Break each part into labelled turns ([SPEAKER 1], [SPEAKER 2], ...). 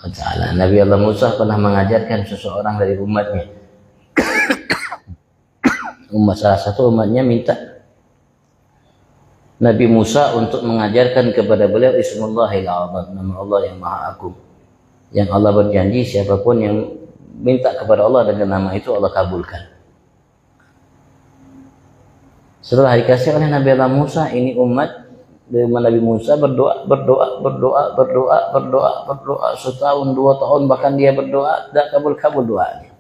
[SPEAKER 1] wa ta'ala. Nabi Allah Musa pernah mengajarkan seseorang dari umatnya. Salah satu umatnya minta Nabi Musa untuk mengajarkan kepada beliau Ismullahil A'zam, nama Allah yang Maha Agung. Yang Allah berjanji siapapun yang minta kepada Allah dengan nama itu Allah kabulkan. Setelah dikasih oleh Nabi Allah Musa, ini umat dari Nabi Musa berdoa setahun 2 tahun, bahkan dia berdoa tidak kabul doanya.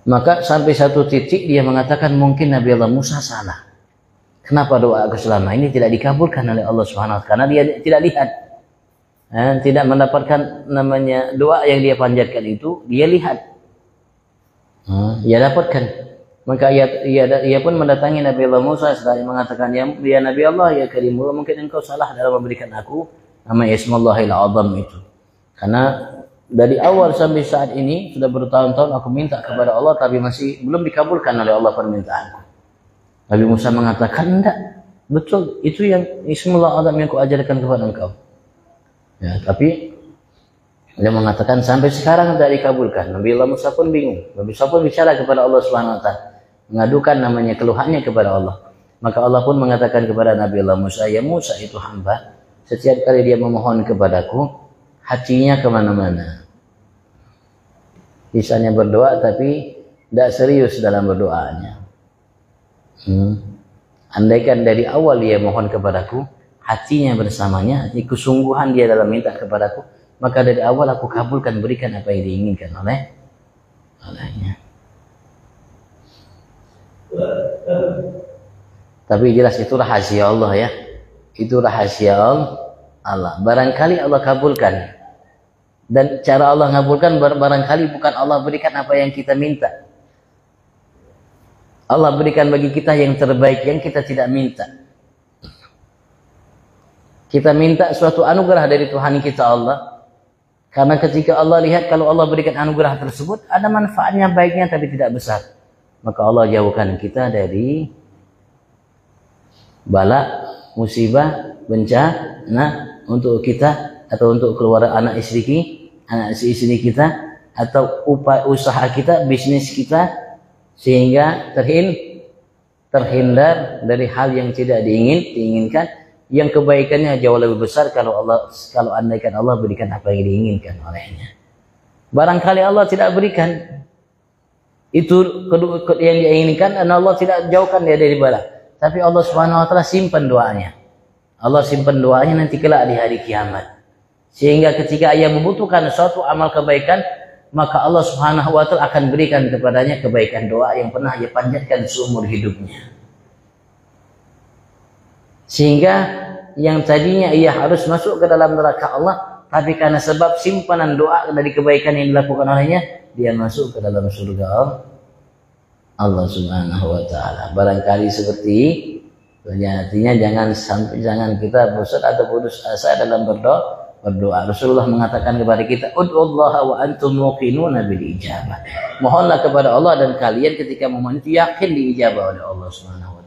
[SPEAKER 1] Maka sampai satu titik dia mengatakan mungkin Nabi Allah Musa salah. Kenapa doa aku selama ini tidak dikabulkan oleh Allah Subhanahu wa taala? Karena dia tidak lihat, tidak mendapatkan namanya doa yang dia panjatkan itu, dia lihat, dia dapatkan. Maka ia pun mendatangi Nabi Allah Musa setelah mengatakan, ya Nabi Allah, ya Karimullah, mungkin engkau salah dalam memberikan aku nama Ismullahil A'zam itu. Karena dari awal sampai saat ini sudah bertahun-tahun aku minta kepada Allah, tapi masih belum dikabulkan oleh Allah permintaanku. Nabi Musa mengatakan, enggak, betul, itu yang Ismullah A'zam yang kuajarkan kepada engkau. Ya, tapi dia mengatakan sampai sekarang tidak dikabulkan. Nabi Allah Musa pun bingung. Nabi Musa pun bicara kepada Allah Subhanahu wa taala, mengadukan namanya keluhannya kepada Allah. Maka Allah pun mengatakan kepada Nabi Allah Musa, ya Musa itu hamba, setiap kali dia memohon kepadaku, hatinya kemana-mana. Misalnya berdoa tapi tidak serius dalam berdoanya. Andaikan dari awal dia mohon kepadaku, hatinya bersamanya, hati kesungguhan dia dalam minta kepadaku, maka dari awal aku kabulkan, berikan apa yang diinginkan olehnya. Tapi jelas itu rahasia Allah ya. Itu rahasia Allah. Barangkali Allah kabulkan. Dan cara Allah ngabulkan barangkali bukan Allah berikan apa yang kita minta. Allah berikan bagi kita yang terbaik yang kita tidak minta. Kita minta suatu anugerah dari Tuhan kita Allah. Karena ketika Allah lihat kalau Allah berikan anugerah tersebut ada manfaatnya baiknya tapi tidak besar, maka Allah jauhkan kita dari bala, musibah, bencana untuk kita atau untuk keluarga anak istri kita atau usaha kita, bisnis kita, sehingga terhindar dari hal yang tidak diinginkan, yang kebaikannya jauh lebih besar kalau andaikan Allah berikan apa yang diinginkan olehnya. Barangkali Allah tidak berikan itu yang dia inginkan dan Allah tidak jauhkan dia dari bala, tapi Allah Subhanahu wa taala simpan doanya. Allah simpan doanya nanti kelak di hari kiamat, sehingga ketika ia membutuhkan suatu amal kebaikan, maka Allah Subhanahu wa taala akan berikan kepadanya kebaikan doa yang pernah ia panjatkan seumur hidupnya. Sehingga yang tadinya ia harus masuk ke dalam neraka Allah, tapi karena sebab simpanan doa dari kebaikan yang dilakukan olehnya, dia masuk ke dalam surga Allah Subhanahu wa taala. Barangkali seperti artinya jangan kita bosan atau putus asa dalam berdoa. Rasulullah mengatakan kepada kita, ud'ullaha wa antum muqinuna bil ijabah. Mohonlah kepada Allah dan kalian ketika memohon itu yakin diijabah oleh Allah Subhanahu wa